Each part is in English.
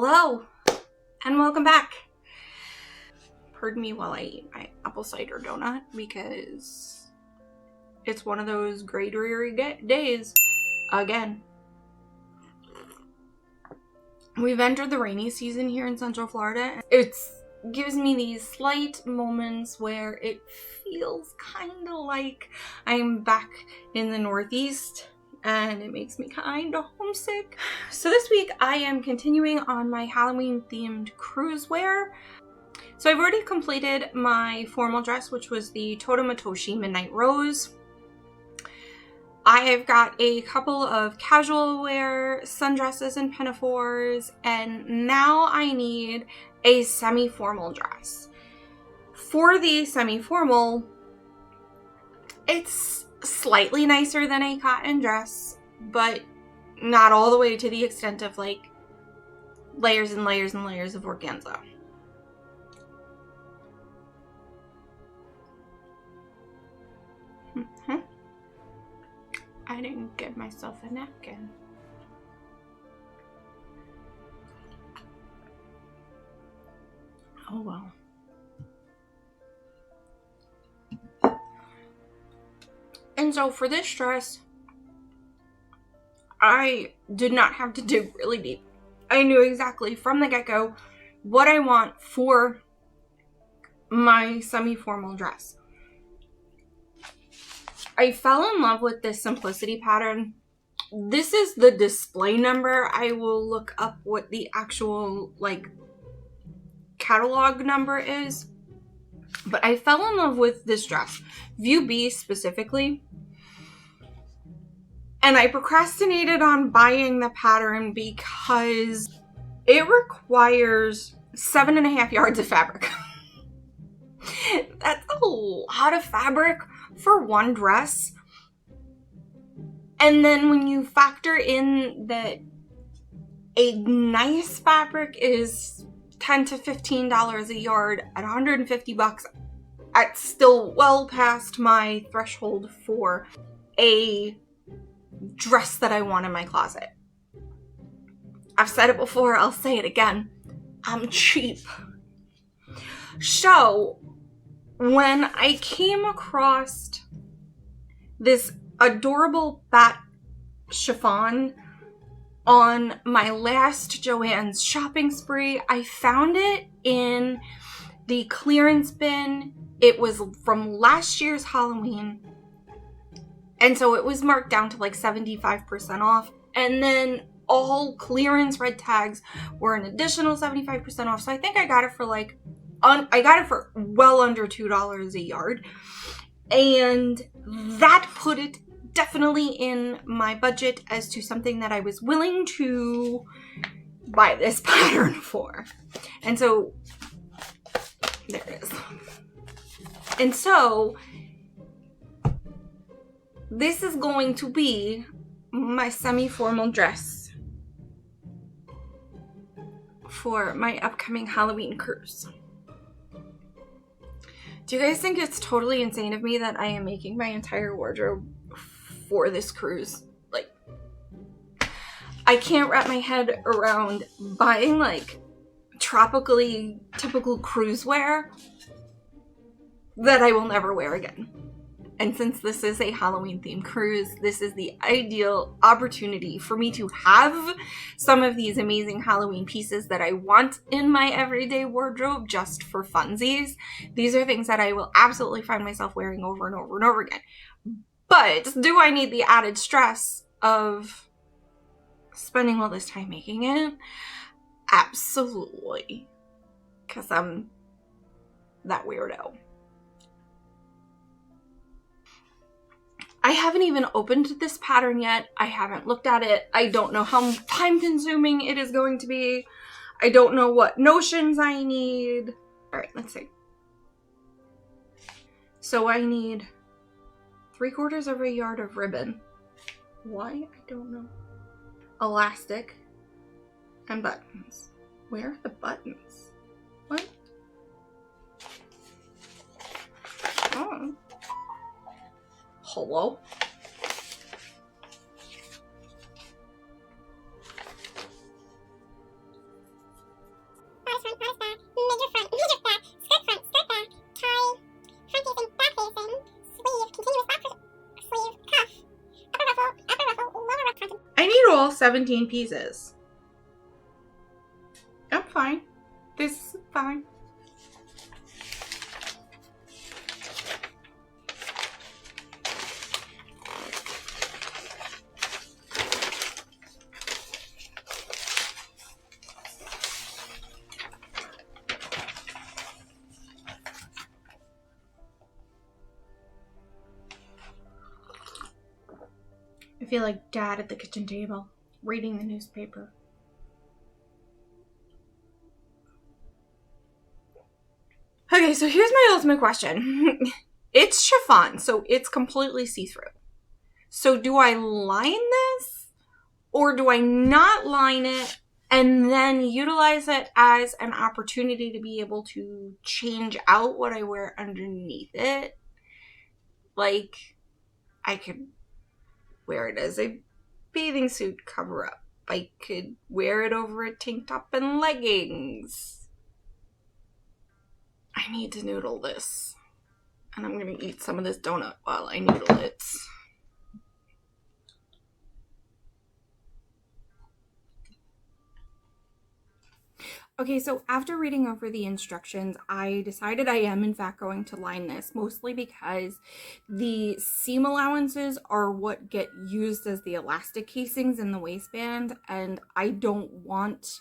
Hello, and welcome back. Pardon me while I eat my apple cider donut because it's one of those gray, dreary days again. We've entered the rainy season here in Central Florida. It gives me these slight moments where it feels kind of like I'm back in the Northeast, and it makes me kind of homesick. So this week I am continuing on my Halloween themed cruise wear. So I've already completed my formal dress, which was the Totematoshi Midnight Rose. I have got a couple of casual wear sundresses and pinafores, and now I need a semi-formal dress. For the semi-formal, it's slightly nicer than a cotton dress, but not all the way to the extent of like layers and layers and layers of organza. I didn't give myself a napkin. Oh well. And so for this dress, I did not have to dig really deep. I knew exactly from the get-go what I want for my semi-formal dress. I fell in love with this simplicity pattern. This is the display number. I will look up what the actual catalog number is. But I fell in love with this dress, View B specifically. And I procrastinated on buying the pattern because it requires 7.5 yards of fabric. That's a lot of fabric for one dress. And then when you factor in that a nice fabric is $10 to $15 a yard at $150, it's still well past my threshold for a dress that I want in my closet. I've said it before, I'll say it again. I'm cheap. So when I came across this adorable bat chiffon on my last Joann's shopping spree, I found it in the clearance bin. It was from last year's Halloween. And so it was marked down to like 75% off. And then all clearance red tags were an additional 75% off. So I think I got it for well under $2 a yard. And that put it definitely in my budget as to something that I was willing to buy this pattern for. And so there it is. And so this is going to be my semi-formal dress for my upcoming Halloween cruise. Do you guys think it's totally insane of me that I am making my entire wardrobe for this cruise? Like, I can't wrap my head around buying like tropically typical cruise wear that I will never wear again. And since this is a Halloween themed cruise, this is the ideal opportunity for me to have some of these amazing Halloween pieces that I want in my everyday wardrobe just for funsies. These are things that I will absolutely find myself wearing over and over and over again. But do I need the added stress of spending all this time making it? Absolutely. Because I'm that weirdo. I haven't even opened this pattern yet. I haven't looked at it. I don't know how time consuming it is going to be. I don't know what notions I need. All right, let's see. So I need 3/4 of a yard of ribbon. Why? I don't know. Elastic and buttons. Where are the buttons? What? Oh. Hello? I need all 17 pieces. I'm fine. This is fine. I feel like Dad at the kitchen table, reading the newspaper. Okay, so here's my ultimate question. It's chiffon, so it's completely see-through. So do I line this, or do I not line it and then utilize it as an opportunity to be able to change out what I wear underneath it? Like, I could wear it as a bathing suit cover-up. I could wear it over a tank top and leggings. I need to noodle this. And I'm gonna eat some of this donut while I noodle it. Okay, so after reading over the instructions, I decided I am in fact going to line this, mostly because the seam allowances are what get used as the elastic casings in the waistband, and I don't want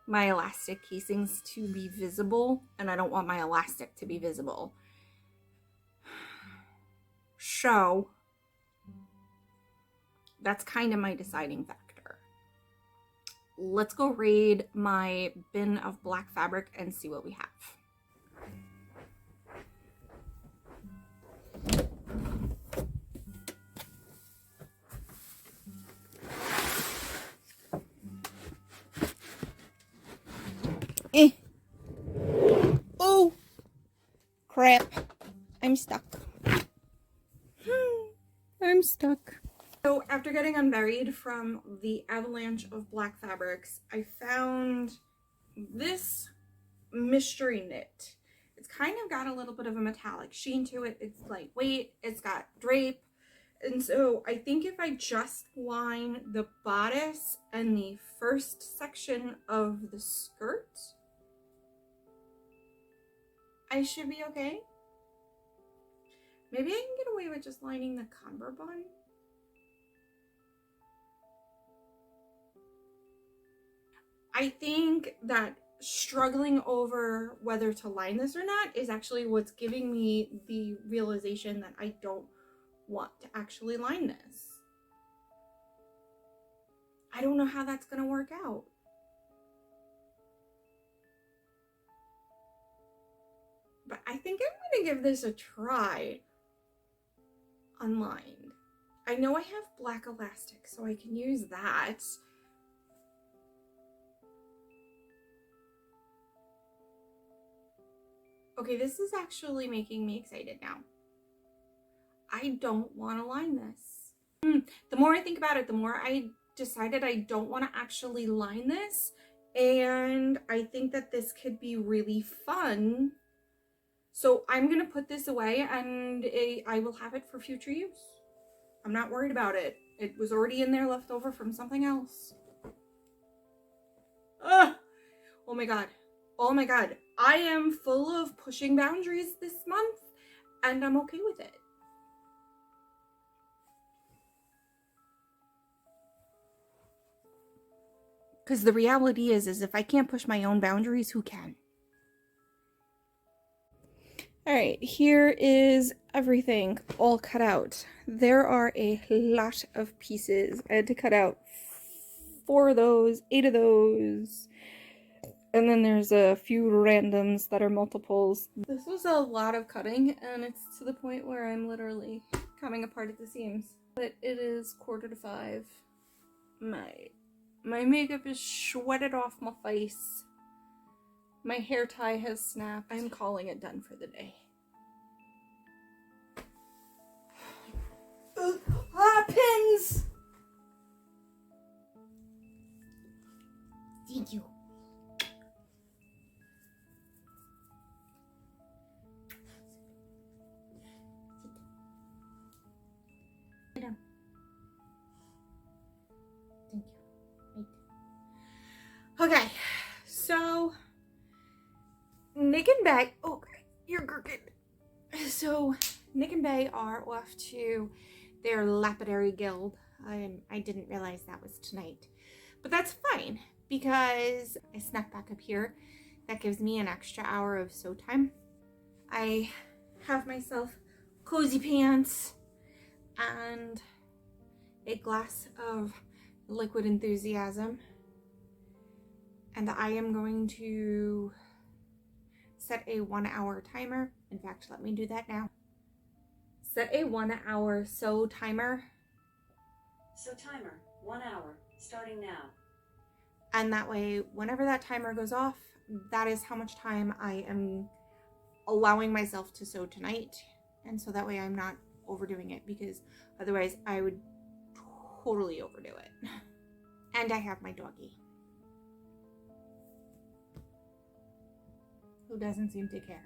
my elastic casings to be visible, and I don't want my elastic to be visible. So that's kind of my deciding factor. Let's go raid my bin of black fabric and see what we have. Oh, crap. I'm stuck. I'm stuck. So after getting unburied from the avalanche of black fabrics, I found this mystery knit. It's kind of got a little bit of a metallic sheen to it. It's lightweight. It's got drape. And so I think if I just line the bodice and the first section of the skirt, I should be okay. Maybe I can get away with just lining the cummerbund. I think that struggling over whether to line this or not is actually what's giving me the realization that I don't want to actually line this. I don't know how that's going to work out. But I think I'm going to give this a try unlined. I know I have black elastic, so I can use that. Okay, this is actually making me excited now. I don't want to line this. The more I think about it, the more I decided I don't want to actually line this. And I think that this could be really fun. So I'm going to put this away and I will have it for future use. I'm not worried about it. It was already in there left over from something else. Oh my God. Oh my God. I am full of pushing boundaries this month and I'm okay with it. Because the reality is if I can't push my own boundaries, who can? All right, here is everything all cut out. There are a lot of pieces. I had to cut out 4 of those, 8 of those. And then there's a few randoms that are multiples. This was a lot of cutting, and it's to the point where I'm literally coming apart at the seams. But it is 4:45. My makeup is sweated off my face. My hair tie has snapped. I'm calling it done for the day. Pins! Thank you. Sit down. Okay, so Nick and Bay, oh, you're crooked. So Nick and Bay are off to their lapidary guild. I didn't realize that was tonight, but that's fine because I snuck back up here. That gives me an extra hour of sew time. I have myself cozy pants and a glass of liquid enthusiasm, and I am going to set a 1 hour timer. In fact, let me do that now. Set a 1 hour sew timer. So timer, 1 hour, starting now. And that way, whenever that timer goes off, that is how much time I am allowing myself to sew tonight. And so that way I'm not overdoing it, because otherwise I would totally overdo it. And I have my doggie, who doesn't seem to care.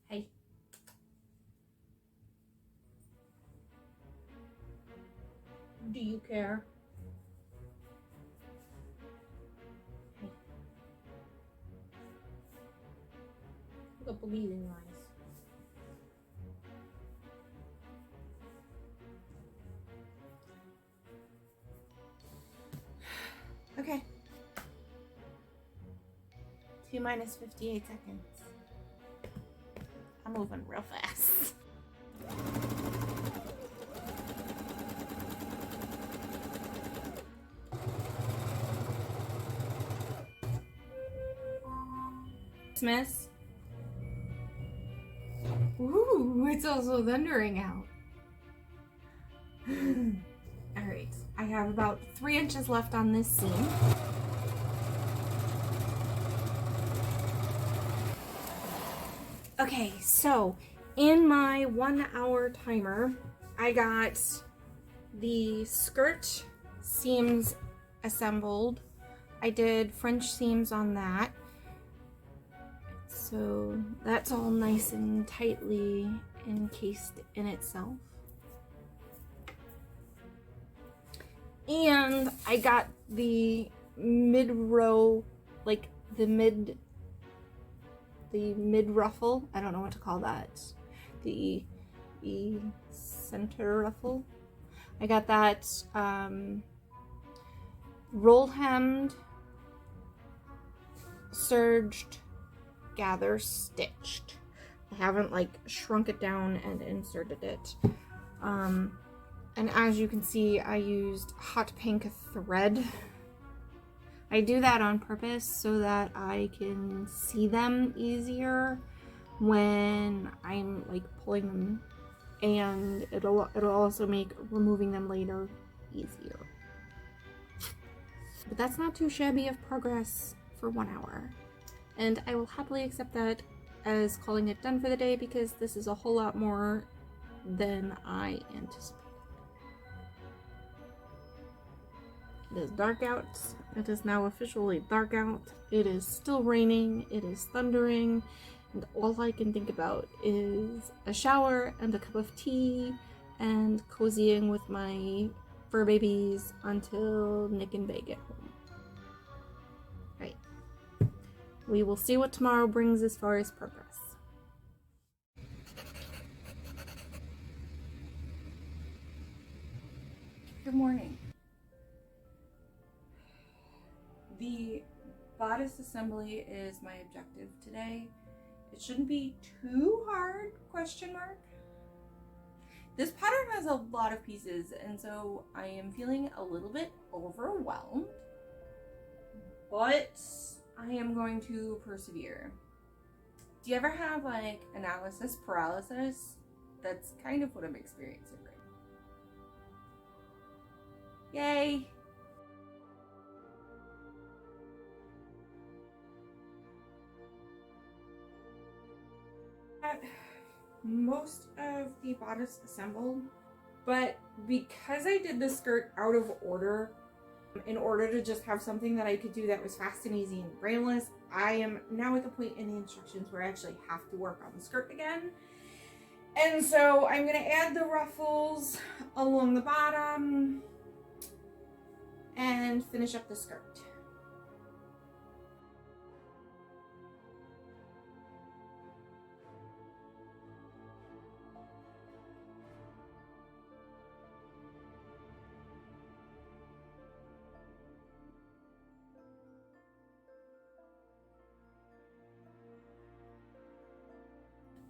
Hey. Do you care? Hey. Look at bleeding eyes. Okay. 2 minus 58 seconds. I'm moving real fast. Christmas. Ooh, it's also thundering out. Alright, I have about 3 inches left on this seam. Okay, so in my 1 hour timer, I got the skirt seams assembled. I did French seams on that. So that's all nice and tightly encased in itself. And I got the mid-row, like the mid ruffle. I don't know what to call that. The center ruffle. I got that roll hemmed, serged, gather stitched. I haven't like shrunk it down and inserted it. And as you can see, I used hot pink thread. I do that on purpose so that I can see them easier when I'm like pulling them, and it'll also make removing them later easier. But that's not too shabby of progress for 1 hour. And I will happily accept that as calling it done for the day, because this is a whole lot more than I anticipated. It is dark out. It is now officially dark out. It is still raining. It is thundering. And all I can think about is a shower and a cup of tea and cozying with my fur babies until Nick and Bay get home. Right. We will see what tomorrow brings as far as progress. Good morning. The bodice assembly is my objective today. It shouldn't be too hard, question mark. This pattern has a lot of pieces, and so I am feeling a little bit overwhelmed, but I am going to persevere. Do you ever have like analysis paralysis? That's kind of what I'm experiencing right now. Yay! Most of the bodice assembled, but because I did the skirt out of order, in order to just have something that I could do that was fast and easy and brainless, I am now at the point in the instructions where I actually have to work on the skirt again. And so I'm going to add the ruffles along the bottom and finish up the skirt.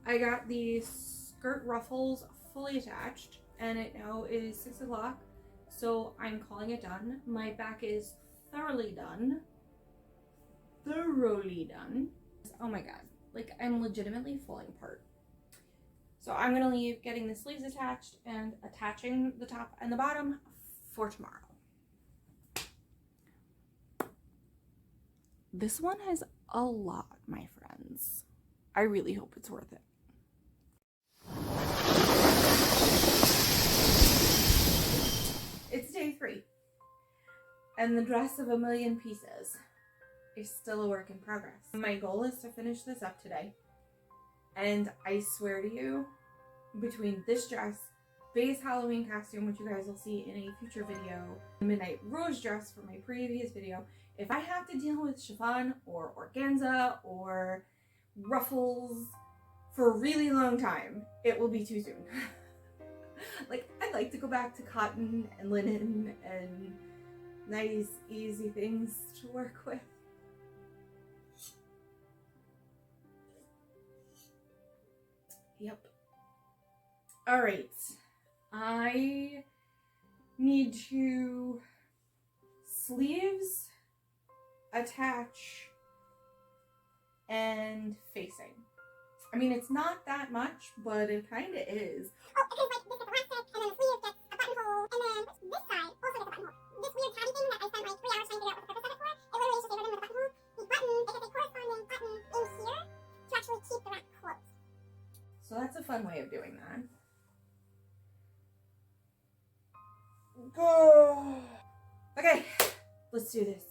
I got the skirt ruffles fully attached and it now is 6 o'clock, so I'm calling it done. My back is thoroughly done. Oh my god, like I'm legitimately falling apart. So I'm gonna leave getting the sleeves attached and attaching the top and the bottom for tomorrow. This one has a lot, my friends. I really hope it's worth it. It's day 3, and the dress of a million pieces is still a work in progress. My goal is to finish this up today, and I swear to you, between this dress, Bay's Halloween costume, which you guys will see in a future video, the Midnight Rose dress from my previous video, if I have to deal with chiffon or organza or ruffles for a really long time, it will be too soon. Like, I'd like to go back to cotton and linen and nice, easy things to work with. Yep. Alright. I need to sleeves, attach, and facing. I mean, it's not that much, but it kind of is. Oh, because like this is elastic, and then the sleeve gets a buttonhole, and then this side also gets a buttonhole. This weird tabby thing that I spent like 3 hours trying to figure out what the purpose of it for, it literally just gave rid of the buttonhole. The button, it has a corresponding button in here to actually keep the rack closed. So that's a fun way of doing that. Go! Okay, let's do this.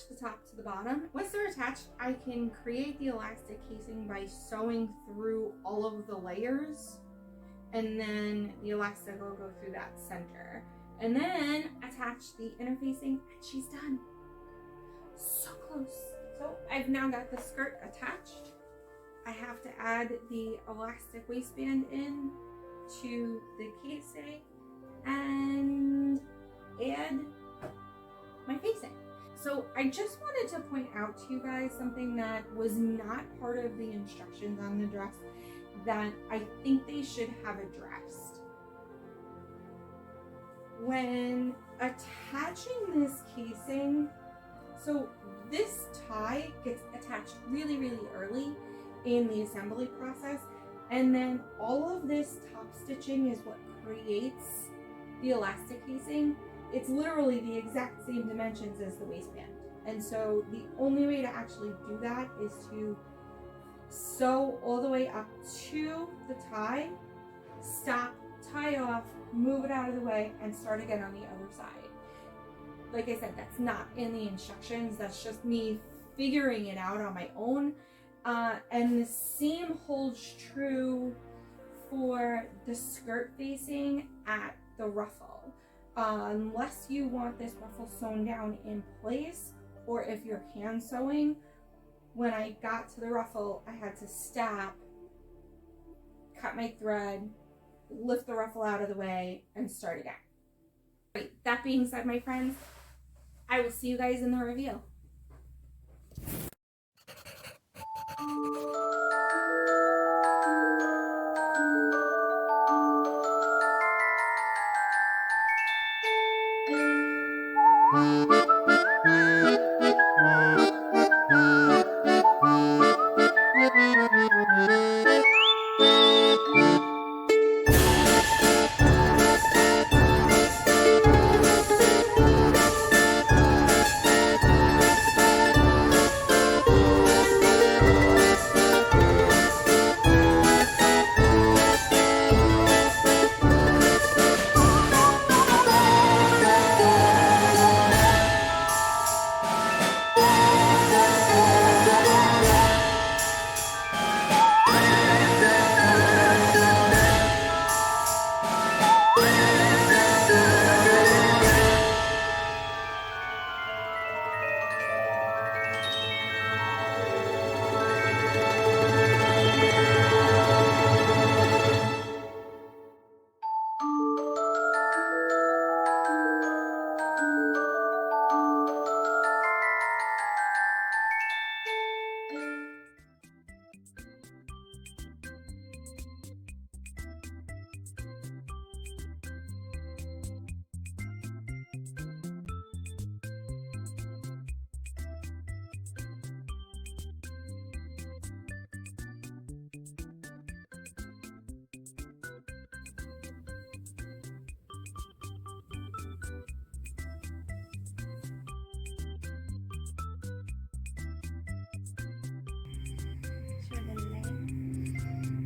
attach the top to the bottom. Once they're attached, I can create the elastic casing by sewing through all of the layers, and then the elastic will go through that center. And then attach the inner facing, and she's done. So close. So I've now got the skirt attached. I have to add the elastic waistband in to the casing and add my facing. So I just wanted to point out to you guys something that was not part of the instructions on the dress that I think they should have addressed. When attaching this casing, so this tie gets attached really, really early in the assembly process, and then all of this top stitching is what creates the elastic casing. It's literally the exact same dimensions as the waistband. And so the only way to actually do that is to sew all the way up to the tie, stop, tie off, move it out of the way, and start again on the other side. Like I said, that's not in the instructions. That's just me figuring it out on my own. And the same holds true for the skirt facing at the ruffle. Unless you want this ruffle sewn down in place, or if you're hand sewing, when I got to the ruffle, I had to stop, cut my thread, lift the ruffle out of the way, and start again. Right, that being said, my friends, I will see you guys in the reveal.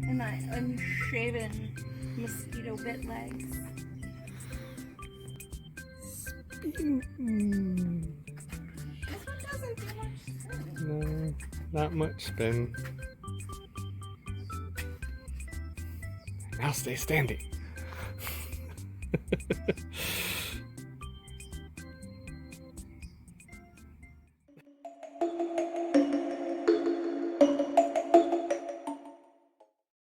And my unshaven mosquito bit legs. No, not much spin. Now stay standing.